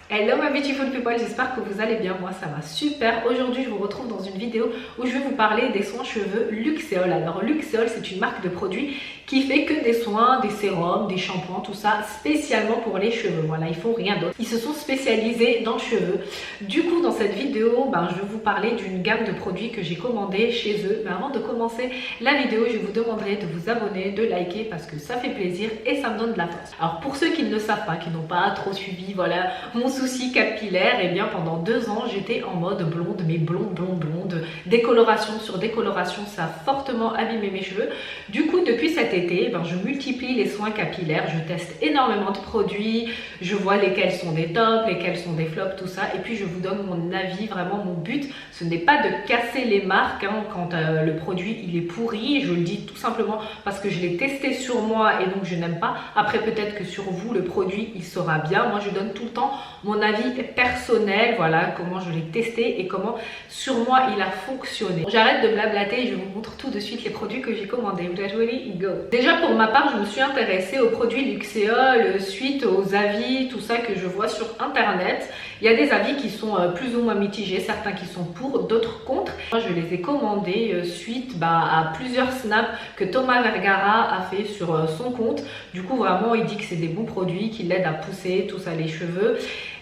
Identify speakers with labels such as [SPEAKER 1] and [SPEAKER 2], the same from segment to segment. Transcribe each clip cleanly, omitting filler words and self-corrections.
[SPEAKER 1] Hello my beautiful people, j'espère que vous allez bien, moi ça va super. Aujourd'hui je vous retrouve dans une vidéo où je vais vous parler des soins cheveux Luxéol. Alors Luxéol, c'est une marque de produits qui fait que des soins, des sérums, des shampoings, tout ça spécialement pour les cheveux. Voilà, ils font rien d'autre. Ils se sont spécialisés dans le cheveu. Du coup dans cette vidéo, je vais vous parler d'une gamme de produits que j'ai commandé chez eux. Mais avant de commencer la vidéo, je vous demanderai de vous abonner, de liker parce que ça fait plaisir et ça me donne de la force. Alors pour ceux qui ne le savent pas, qui n'ont pas trop suivi, voilà, mon souci capillaire, et bien pendant 2 ans j'étais en mode blonde, mais blonde, décoloration sur décoloration, ça a fortement abîmé mes cheveux. Du coup depuis cet été, je multiplie les soins capillaires, je teste énormément de produits, je vois lesquels sont des tops, lesquels sont des flops, tout ça, et puis je vous donne mon avis. Vraiment mon but, ce n'est pas de casser les marques quand le produit il est pourri, je le dis tout simplement parce que je l'ai testé sur moi et donc je n'aime pas. Après peut-être que sur vous le produit il sera bien, moi je donne tout le temps mon avis personnel, voilà comment je l'ai testé et comment sur moi il a fonctionné. J'arrête de blablater et je vous montre tout de suite les produits que j'ai commandés. Vous êtes ready? Go! Déjà pour ma part, je me suis intéressée aux produits Luxéol suite aux avis, tout ça que je vois sur internet. Il y a des avis qui sont plus ou moins mitigés, certains qui sont pour, d'autres contre. Moi je les ai commandés suite à plusieurs snaps que Thomas Vergara a fait sur son compte. Du coup vraiment il dit que c'est des bons produits qui l'aident à pousser tout ça les cheveux.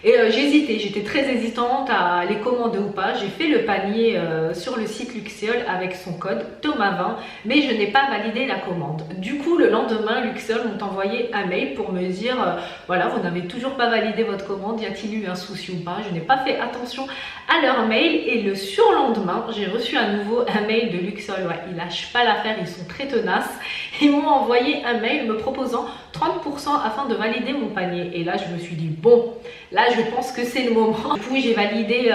[SPEAKER 1] Et j'hésitais, j'étais très hésitante à les commander ou pas. J'ai fait le panier sur le site Luxéol avec son code Thomas20, mais je n'ai pas validé la commande. Du coup, le lendemain, Luxéol m'ont envoyé un mail pour me dire voilà, vous n'avez toujours pas validé votre commande, y a-t-il eu un souci ou pas? Je n'ai pas fait attention à leur mail et le surlendemain, j'ai reçu à nouveau un mail de Luxéol. Ouais, ils lâchent pas l'affaire, ils sont très tenaces. Ils m'ont envoyé un mail me proposant 30% afin de valider mon panier. Et là, je me suis dit bon, là, je pense que c'est le moment. Du coup, j'ai validé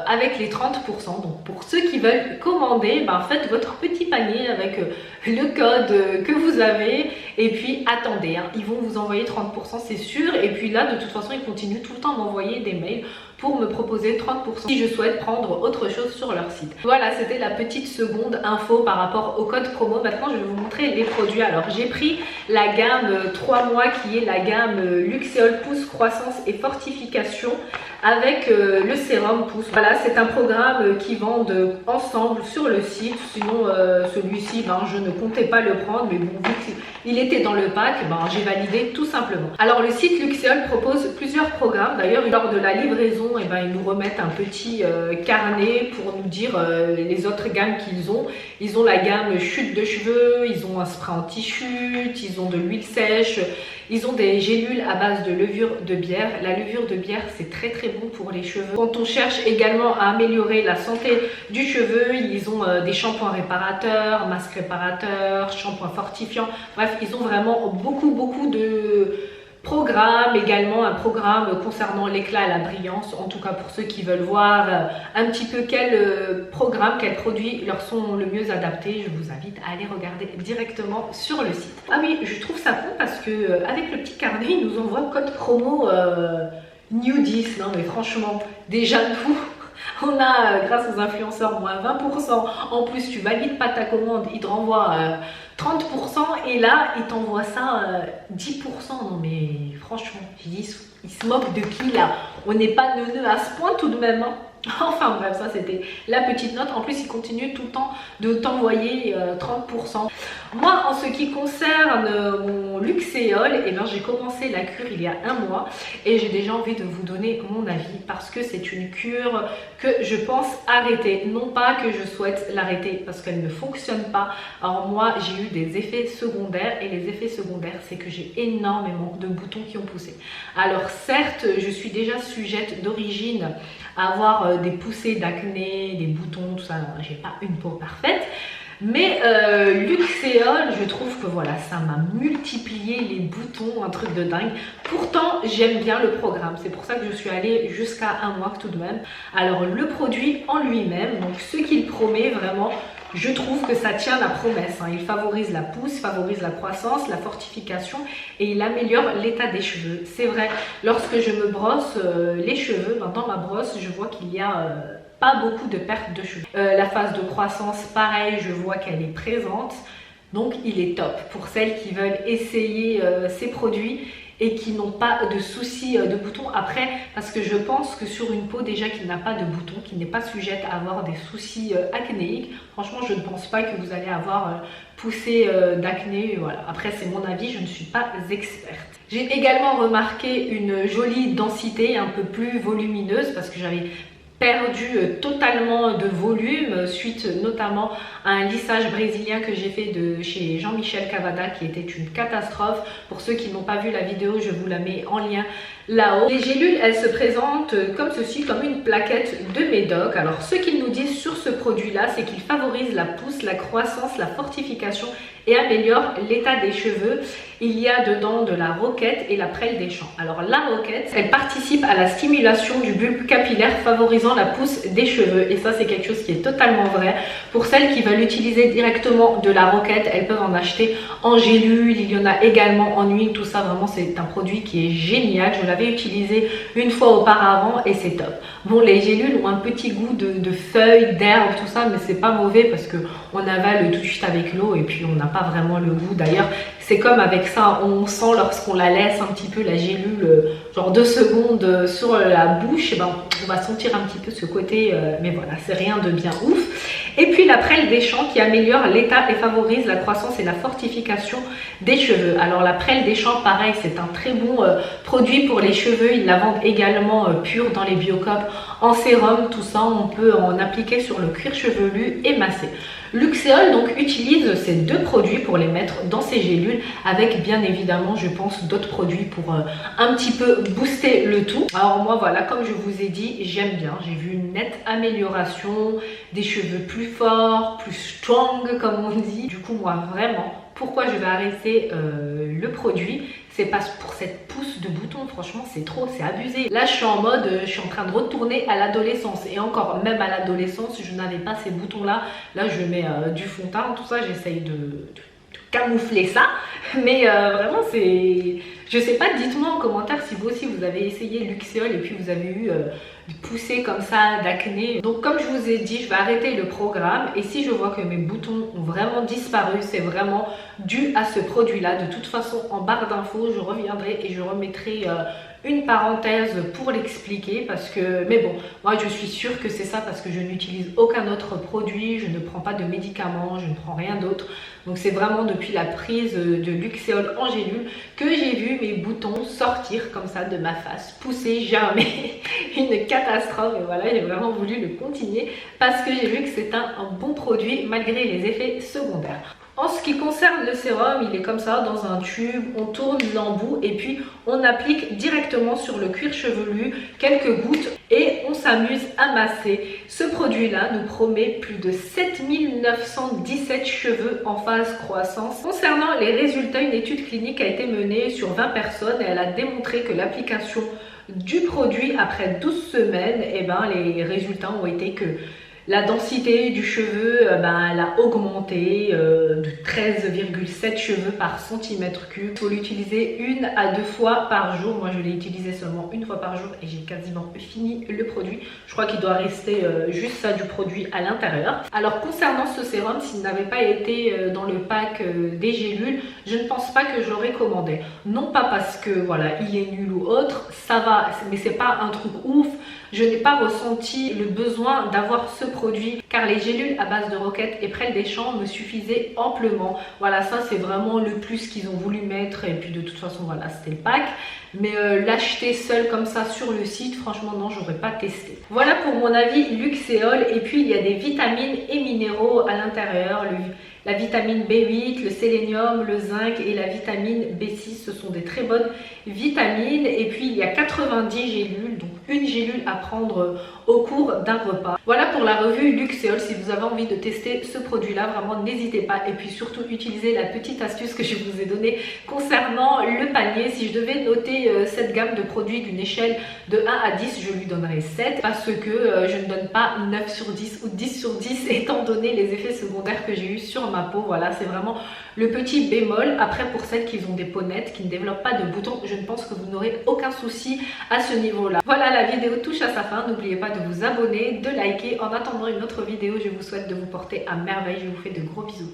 [SPEAKER 1] avec les 30%. Donc, pour ceux qui veulent commander, faites votre petit panier avec le code que vous avez. Et puis, attendez, ils vont vous envoyer 30%, c'est sûr. Et puis là, de toute façon, ils continuent tout le temps à m'envoyer des mails pour me proposer 30% si je souhaite prendre autre chose sur leur site. Voilà, c'était la petite seconde info par rapport au code promo. Maintenant, je vais vous montrer les produits. Alors, j'ai pris la gamme 3 mois qui est la gamme Luxéol Pousse Croissance et Fortification avec le sérum Pousse. Voilà, c'est un programme qu'ils vendent ensemble sur le site. Sinon, celui-ci, je ne comptais pas le prendre, mais bon, vu qu'il était dans le pack, j'ai validé tout simplement. Alors, le site Luxéol propose plusieurs programmes. D'ailleurs, lors de la livraison, ils nous remettent un petit carnet pour nous dire les autres gammes qu'ils ont. Ils ont la gamme chute de cheveux, ils ont un spray anti-chute, ils ont de l'huile sèche, ils ont des gélules à base de levure de bière. La levure de bière, c'est très bon pour les cheveux. Quand on cherche également à améliorer la santé du cheveu, ils ont des shampoings réparateurs, masques réparateurs, shampoings fortifiants. Bref, ils ont vraiment beaucoup de programme, également un programme concernant l'éclat et la brillance, en tout cas pour ceux qui veulent voir un petit peu quel programme, quels produits leur sont le mieux adaptés. Je vous invite à aller regarder directement sur le site. Ah oui, je trouve ça bon parce que avec le petit carnet, ils nous envoient code promo New 10. Non mais franchement, déjà nous on a, grâce aux influenceurs, moins 20%. En plus, tu valides pas ta commande, ils te renvoient 30%. Et là, ils t'envoient ça 10%. Non mais franchement, ils se moquent de qui là? On n'est pas neuneux à ce point tout de même. Enfin bref, ça c'était la petite note. En plus, ils continuent tout le temps de t'envoyer 30%. Moi, en ce qui concerne mon Luxéol, j'ai commencé la cure il y a 1 mois et j'ai déjà envie de vous donner mon avis parce que c'est une cure que je pense arrêter. Non pas que je souhaite l'arrêter parce qu'elle ne fonctionne pas. Alors moi, j'ai eu des effets secondaires et les effets secondaires, c'est que j'ai énormément de boutons qui ont poussé. Alors certes, je suis déjà sujette d'origine à avoir des poussées d'acné, des boutons, tout ça. J'ai pas une peau parfaite. Mais Luxéol, je trouve que voilà, ça m'a multiplié les boutons, un truc de dingue. Pourtant, j'aime bien le programme. C'est pour ça que je suis allée jusqu'à 1 mois tout de même. Alors, le produit en lui-même, donc ce qu'il promet vraiment, je trouve que ça tient la promesse. Il favorise la pousse, favorise la croissance, la fortification et il améliore l'état des cheveux. C'est vrai, lorsque je me brosse les cheveux, dans ma brosse, je vois qu'il y a pas beaucoup de perte de cheveux. La phase de croissance, pareil, je vois qu'elle est présente. Donc il est top pour celles qui veulent essayer ces produits et qui n'ont pas de soucis de boutons. Après, parce que je pense que sur une peau déjà qui n'a pas de boutons, qui n'est pas sujette à avoir des soucis acnéiques, franchement je ne pense pas que vous allez avoir poussé d'acné. Voilà. Après c'est mon avis, je ne suis pas experte. J'ai également remarqué une jolie densité un peu plus volumineuse parce que j'avais perdu totalement de volume suite notamment à un lissage brésilien que j'ai fait de chez Jean-Michel Cavada qui était une catastrophe. Pour ceux qui n'ont pas vu la vidéo, je vous la mets en lien là-haut. Les gélules, elles se présentent comme ceci, comme une plaquette de médoc. Alors ce qu'ils nous disent sur ce produit là, c'est qu'il favorise la pousse, la croissance, la fortification et améliore l'état des cheveux. Il y a dedans de la roquette et la prêle des champs. Alors la roquette, elle participe à la stimulation du bulbe capillaire favorisant la pousse des cheveux, et ça c'est quelque chose qui est totalement vrai. Pour celles qui veulent utiliser directement de la roquette, elles peuvent en acheter en gélule, il y en a également en huile, tout ça vraiment c'est un produit qui est génial. Je l'avais utilisé une fois auparavant et c'est top. Bon, les gélules ont un petit goût de feuilles, d'herbes, tout ça, mais c'est pas mauvais parce que on avale tout de suite avec l'eau et puis on n'a pas vraiment le goût. D'ailleurs c'est comme avec ça, on sent lorsqu'on la laisse un petit peu la gélule genre 2 secondes sur la bouche, et ben on va sentir un petit peu ce côté, mais voilà, c'est rien de bien ouf. Et puis la prêle des champs qui améliore l'état et favorise la croissance et la fortification des cheveux. Alors la prêle des champs, pareil, c'est un très bon produit pour les cheveux. Ils la vendent également pure dans les Biocop en sérum. Tout ça, on peut en appliquer sur le cuir chevelu et masser. Luxéol donc utilise ces 2 produits pour les mettre dans ses gélules avec bien évidemment je pense d'autres produits pour un petit peu booster le tout. Alors moi voilà, comme je vous ai dit, j'aime bien, j'ai vu une nette amélioration, des cheveux plus forts, plus strong comme on dit. Du coup moi vraiment, pourquoi je vais arrêter le produit, c'est parce que pour cette pousse de boutons, franchement c'est trop, c'est abusé. Là je suis en mode, je suis en train de retourner à l'adolescence, et encore même à l'adolescence je n'avais pas ces boutons là. Là je mets du fond de teint, tout ça, j'essaye de camoufler ça, mais vraiment c'est, je sais pas, dites-moi en commentaire si vous aussi vous avez essayé Luxéol et puis vous avez eu des poussées comme ça d'acné. Donc comme je vous ai dit, je vais arrêter le programme, et si je vois que mes boutons ont vraiment disparu, c'est vraiment dû à ce produit là. De toute façon en barre d'infos je reviendrai et je remettrai une parenthèse pour l'expliquer, parce que, mais bon, moi je suis sûre que c'est ça parce que je n'utilise aucun autre produit, je ne prends pas de médicaments, je ne prends rien d'autre. Donc c'est vraiment depuis la prise de Luxéol en gélule que j'ai vu mes boutons sortir comme ça de ma face, pousser, germer, une catastrophe. Et voilà, j'ai vraiment voulu le continuer parce que j'ai vu que c'est un bon produit malgré les effets secondaires. En ce qui concerne le sérum, il est comme ça dans un tube, on tourne l'embout et puis on applique directement sur le cuir chevelu quelques gouttes et on s'amuse à masser. Ce produit là nous promet plus de 7917 cheveux en phase croissance. Concernant les résultats, une étude clinique a été menée sur 20 personnes et elle a démontré que l'application du produit après 12 semaines, et ben, les résultats ont été que la densité du cheveu, elle a augmenté de 13,7 cheveux par centimètre cube. Il faut l'utiliser 1 à 2 fois par jour. Moi, je l'ai utilisé seulement 1 fois par jour et j'ai quasiment fini le produit. Je crois qu'il doit rester juste ça du produit à l'intérieur. Alors, concernant ce sérum, s'il n'avait pas été dans le pack des gélules, je ne pense pas que je l'aurais commandé. Non pas parce que voilà, il est nul ou autre, ça va, mais c'est pas un truc ouf. Je n'ai pas ressenti le besoin d'avoir ce produit car les gélules à base de roquette et prêle des champs me suffisaient amplement. Voilà, ça c'est vraiment le plus qu'ils ont voulu mettre, et puis de toute façon voilà, c'était le pack. Mais l'acheter seul comme ça sur le site, franchement non, j'aurais pas testé. Voilà pour mon avis Luxéol. Et puis il y a des vitamines et minéraux à l'intérieur, la vitamine B8, le sélénium, le zinc et la vitamine B6, ce sont des très bonnes vitamines. Et puis il y a 90 gélules, donc une gélule à prendre au cours d'un repas. Voilà pour la revue Luxéol. Si vous avez envie de tester ce produit là, vraiment n'hésitez pas. Et puis surtout utilisez la petite astuce que je vous ai donnée concernant le panier. Si je devais noter cette gamme de produits d'une échelle de 1 à 10, je lui donnerais 7 parce que je ne donne pas 9 sur 10 ou 10 sur 10 étant donné les effets secondaires que j'ai eu sur ma peau. Voilà, c'est vraiment le petit bémol. Après, pour celles qui ont des peaux nettes, qui ne développent pas de boutons, je ne pense que vous n'aurez aucun souci à ce niveau là. Voilà, la vidéo touche à sa fin. N'oubliez pas de vous abonner, de liker. En attendant une autre vidéo, je vous souhaite de vous porter à merveille. Je vous fais de gros bisous.